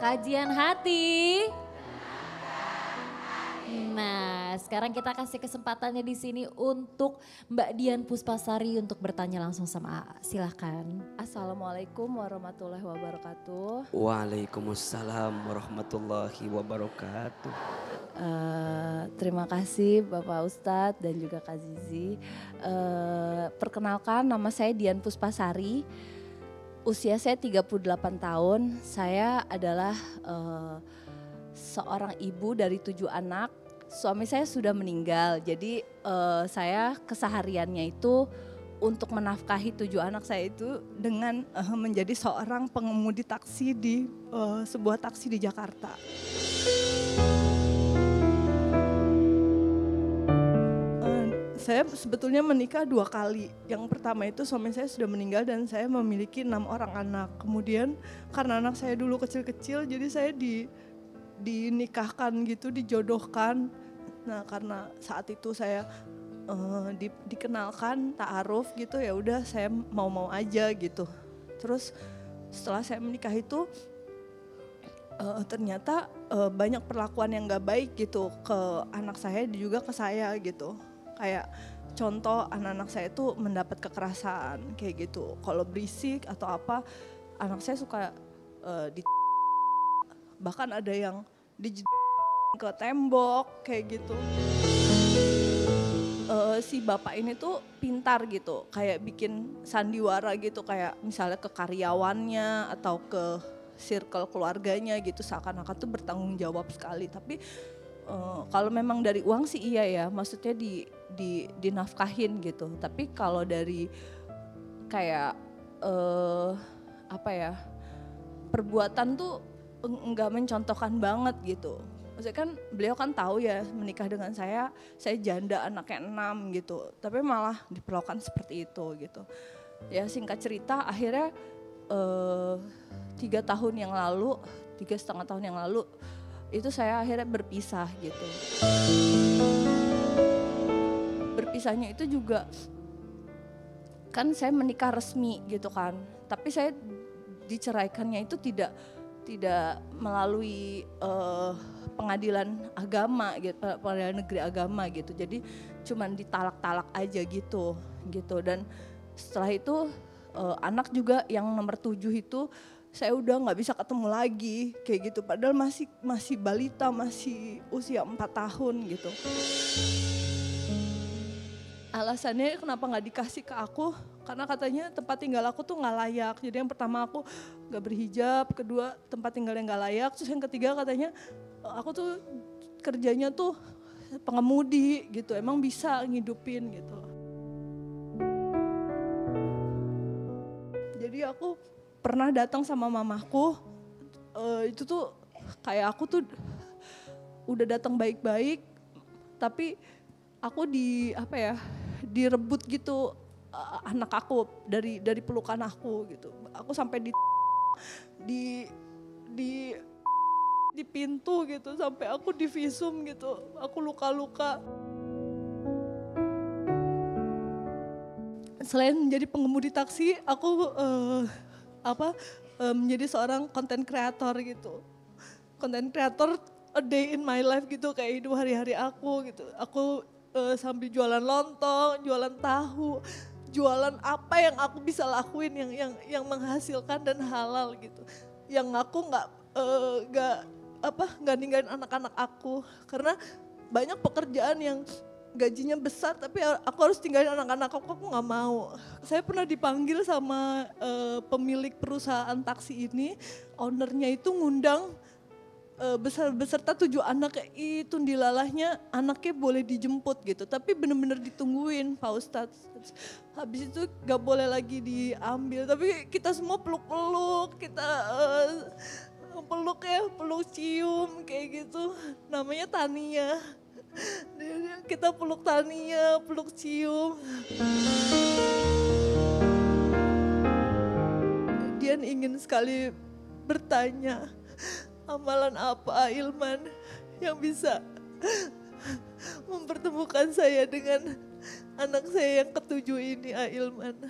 Kajian hati. Nah, sekarang kita kasih kesempatannya di sini untuk Mbak Dian Puspasari untuk bertanya langsung sama AA. Silahkan. Assalamualaikum warahmatullahi wabarakatuh. Waalaikumsalam warahmatullahi wabarakatuh. Terima kasih Bapak Ustadz dan juga Kak Zizi. Perkenalkan, nama saya Dian Puspasari. Usia saya 38 tahun. Saya adalah seorang ibu dari 7 anak. Suami saya sudah meninggal, jadi saya kesehariannya itu untuk menafkahi 7 anak saya itu dengan menjadi seorang pengemudi taksi di sebuah taksi di Jakarta. Saya sebetulnya menikah 2 kali. Yang pertama itu suami saya sudah meninggal dan saya memiliki 6 orang anak. Kemudian karena anak saya dulu kecil-kecil, jadi saya dinikahkan gitu, dijodohkan. Nah, karena saat itu saya dikenalkan ta'aruf gitu, ya udah saya mau-mau aja gitu. Terus setelah saya menikah itu ternyata banyak perlakuan yang gak baik gitu ke anak saya dan juga ke saya gitu. Kayak contoh anak-anak saya itu mendapat kekerasan kayak gitu. Kalau berisik atau apa, anak saya suka bahkan ada yang ke tembok kayak gitu. Si bapak ini tuh pintar gitu, kayak bikin sandiwara gitu, kayak misalnya ke karyawannya atau ke circle keluarganya gitu, seakan-akan tuh bertanggung jawab sekali. Tapi kalau memang dari uang sih iya ya, maksudnya dinafkahin gitu. Tapi kalau dari kayak perbuatan tuh enggak mencontohkan banget gitu. Maksudnya kan beliau kan tahu ya menikah dengan saya janda anaknya 6 gitu. Tapi malah diperlakukan seperti itu gitu. Ya singkat cerita akhirnya 3,5 tahun yang lalu itu saya akhirnya berpisah gitu. Berpisahnya itu juga kan saya menikah resmi gitu kan. Tapi saya diceraikannya itu tidak melalui pengadilan agama gitu, pengadilan negeri agama gitu. Jadi cuman ditalak-talak aja gitu. Dan setelah itu anak juga yang nomor 7 itu saya udah nggak bisa ketemu lagi kayak gitu. Padahal masih balita, masih usia 4 tahun gitu. Alasannya kenapa nggak dikasih ke aku, karena katanya tempat tinggal aku tuh nggak layak. Jadi yang pertama aku nggak berhijab, kedua tempat tinggalnya nggak layak, terus yang ketiga katanya aku tuh kerjanya tuh pengemudi gitu, emang bisa ngidupin gitu. Jadi aku pernah datang sama mamaku, itu tuh kayak aku tuh udah datang baik-baik, tapi aku direbut gitu anak aku dari pelukan aku gitu. Aku sampai di pintu gitu, sampai aku divisum gitu. Aku luka-luka. Selain menjadi pengemudi taksi, aku menjadi seorang content creator gitu. Content creator a day in my life gitu, kayak hidup hari-hari aku gitu. Aku sambil jualan lontong, jualan tahu, jualan apa yang aku bisa lakuin yang menghasilkan dan halal gitu. Yang aku nggak ninggalin anak-anak aku, karena banyak pekerjaan yang gajinya besar tapi aku harus tinggalin anak-anak aku nggak mau. Saya pernah dipanggil sama pemilik perusahaan taksi ini, ownernya itu ngundang beserta 7 anak itu, dilalahnya anaknya boleh dijemput gitu, tapi bener-bener ditungguin Pak Ustadz. Habis itu gak boleh lagi diambil, tapi kita semua peluk-peluk, kita peluk cium kayak gitu, namanya Tania. Kita peluk Tania, peluk cium. Dian ingin sekali bertanya, amalan apa Ilman yang bisa mempertemukan saya dengan anak saya yang ke-7 ini, Ilman?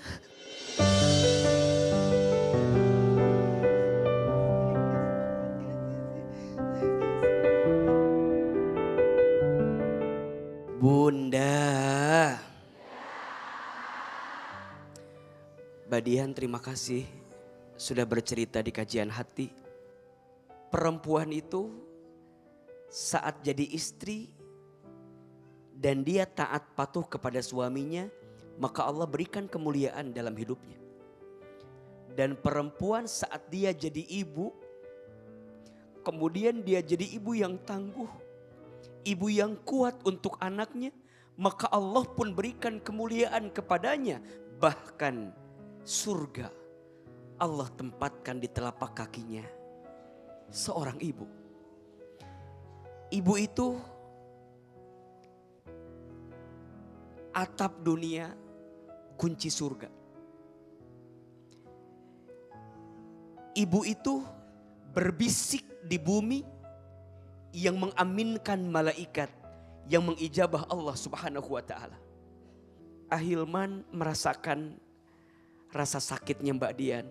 Bunda. Mbak Dian, terima kasih sudah bercerita di kajian hati. Perempuan itu saat jadi istri dan dia taat patuh kepada suaminya, maka Allah berikan kemuliaan dalam hidupnya. Dan perempuan saat dia jadi ibu, kemudian dia jadi ibu yang tangguh, ibu yang kuat untuk anaknya, maka Allah pun berikan kemuliaan kepadanya. Bahkan surga Allah tempatkan di telapak kakinya seorang ibu. Ibu itu atap dunia, kunci surga. Ibu itu berbisik di bumi yang mengaminkan malaikat yang mengijabah Allah Subhanahu wa taala. Ahilman merasakan rasa sakitnya Mbak Dian.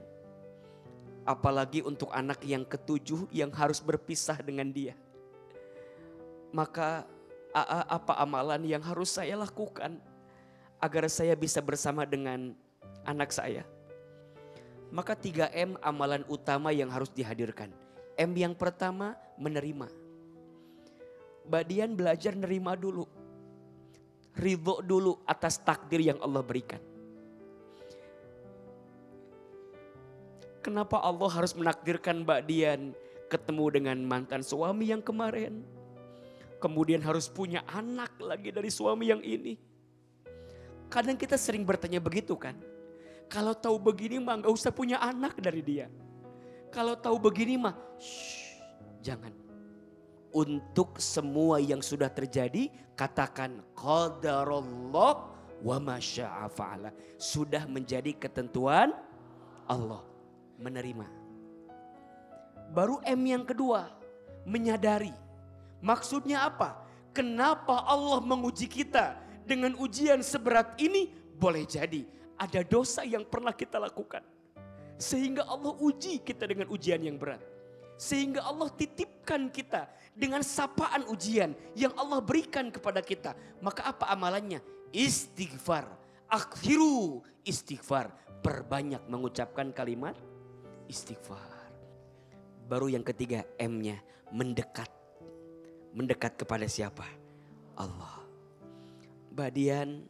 Apalagi untuk anak yang ketujuh yang harus berpisah dengan dia. Maka apa amalan yang harus saya lakukan agar saya bisa bersama dengan anak saya? Maka 3M amalan utama yang harus dihadirkan. M yang pertama, menerima. Mbak Dian belajar nerima dulu. Ridho dulu atas takdir yang Allah berikan. Kenapa Allah harus menakdirkan Mbak Dian ketemu dengan mantan suami yang kemarin? Kemudian harus punya anak lagi dari suami yang ini. Kadang kita sering bertanya begitu kan. Kalau tahu begini mah gak usah punya anak dari dia. Kalau tahu begini mah jangan. Untuk semua yang sudah terjadi katakan qadarullah wa ma syaa fa'ala. Sudah menjadi ketentuan Allah. Menerima. Baru M yang kedua, menyadari. Maksudnya apa? Kenapa Allah menguji kita dengan ujian seberat ini? Boleh jadi ada dosa yang pernah kita lakukan. Sehingga Allah uji kita dengan ujian yang berat. Sehingga Allah titipkan kita dengan sapaan ujian yang Allah berikan kepada kita. Maka apa amalannya? Istighfar. Akthiru istighfar. Perbanyak mengucapkan kalimat istighfar. Baru yang ketiga M-nya, mendekat. Mendekat kepada siapa? Allah. Mbak Dian,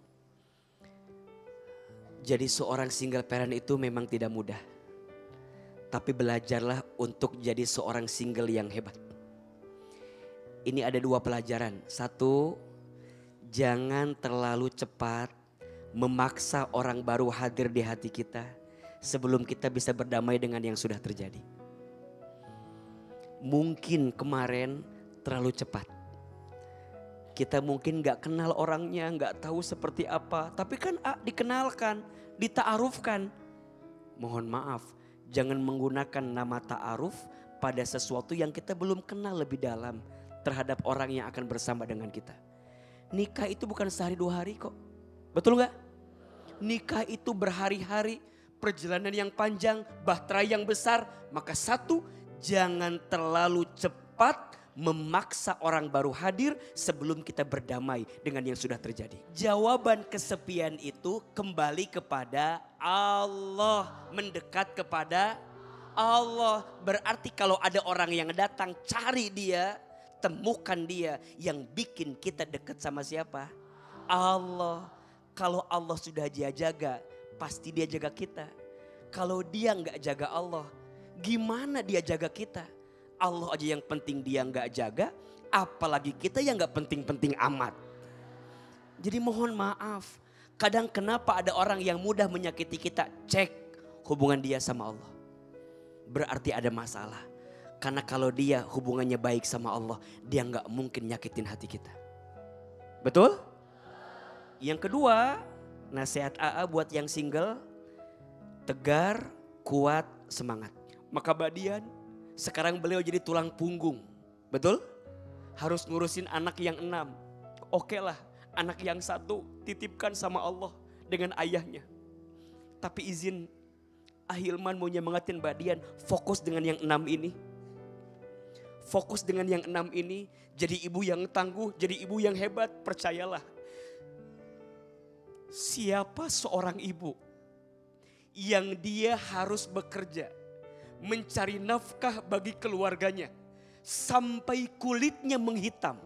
jadi seorang single parent itu memang tidak mudah. Tapi belajarlah untuk jadi seorang single yang hebat. Ini ada 2 pelajaran. 1, jangan terlalu cepat memaksa orang baru hadir di hati kita sebelum kita bisa berdamai dengan yang sudah terjadi. Mungkin kemarin terlalu cepat. Kita mungkin gak kenal orangnya, gak tahu seperti apa. Tapi kan dikenalkan, dita'arufkan. Mohon maaf, jangan menggunakan nama ta'aruf pada sesuatu yang kita belum kenal lebih dalam terhadap orang yang akan bersama dengan kita. Nikah itu bukan sehari 2 hari kok. Betul gak? Nikah itu berhari-hari, perjalanan yang panjang, bahtera yang besar. Maka 1, jangan terlalu cepat memaksa orang baru hadir sebelum kita berdamai dengan yang sudah terjadi. Jawaban kesepian itu kembali kepada Allah. Mendekat kepada Allah. Berarti kalau ada orang yang datang, cari dia, temukan dia. Yang bikin kita dekat sama siapa? Allah. Kalau Allah sudah dia jaga, pasti dia jaga kita. Kalau dia gak jaga Allah, gimana dia jaga kita? Allah aja yang penting dia gak jaga, apalagi kita yang gak penting-penting amat. Jadi mohon maaf, kadang kenapa ada orang yang mudah menyakiti kita, cek hubungan dia sama Allah. Berarti ada masalah. Karena kalau dia hubungannya baik sama Allah, dia gak mungkin nyakitin hati kita. Betul? Yang kedua, nasihat AA buat yang single, tegar, kuat, semangat. Maka Mbak Dian, sekarang beliau jadi tulang punggung. Betul? Harus ngurusin anak yang 6. Oke lah, anak yang 1 titipkan sama Allah dengan ayahnya. Tapi izin Ahilman mau nyemangatin Mbak Dian, fokus dengan yang 6 ini. Fokus dengan yang 6 ini, jadi ibu yang tangguh, jadi ibu yang hebat, percayalah. Siapa seorang ibu yang dia harus bekerja, mencari nafkah bagi keluarganya, sampai kulitnya menghitam.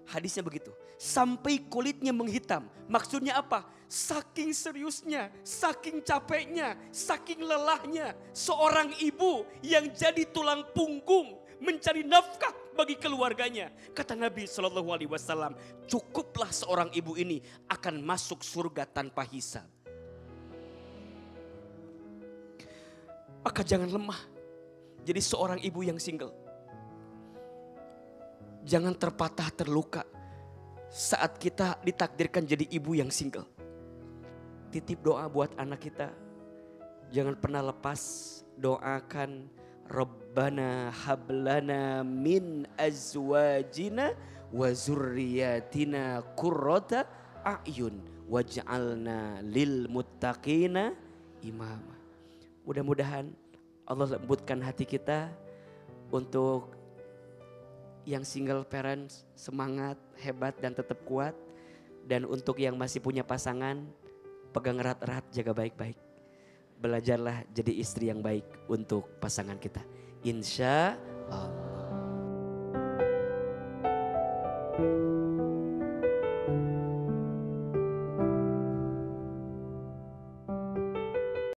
Hadisnya begitu, sampai kulitnya menghitam. Maksudnya apa? Saking seriusnya, saking capeknya, saking lelahnya seorang ibu yang jadi tulang punggung mencari nafkah bagi keluarganya. Kata Nabi SAW, cukuplah seorang ibu ini akan masuk surga tanpa hisab. Maka jangan lemah jadi seorang ibu yang single. Jangan terpatah terluka saat kita ditakdirkan jadi ibu yang single. Titip doa buat anak kita. Jangan pernah lepas doakan, Rabbana hablana min azwajina wa zurriyatina qurrata a'yun waj'alna lil muttaqina imama. Mudah-mudahan Allah lembutkan hati kita untuk yang single parents semangat, hebat dan tetap kuat. Dan untuk yang masih punya pasangan, pegang erat-erat, jaga baik-baik. Belajarlah jadi istri yang baik untuk pasangan kita. Insya Allah.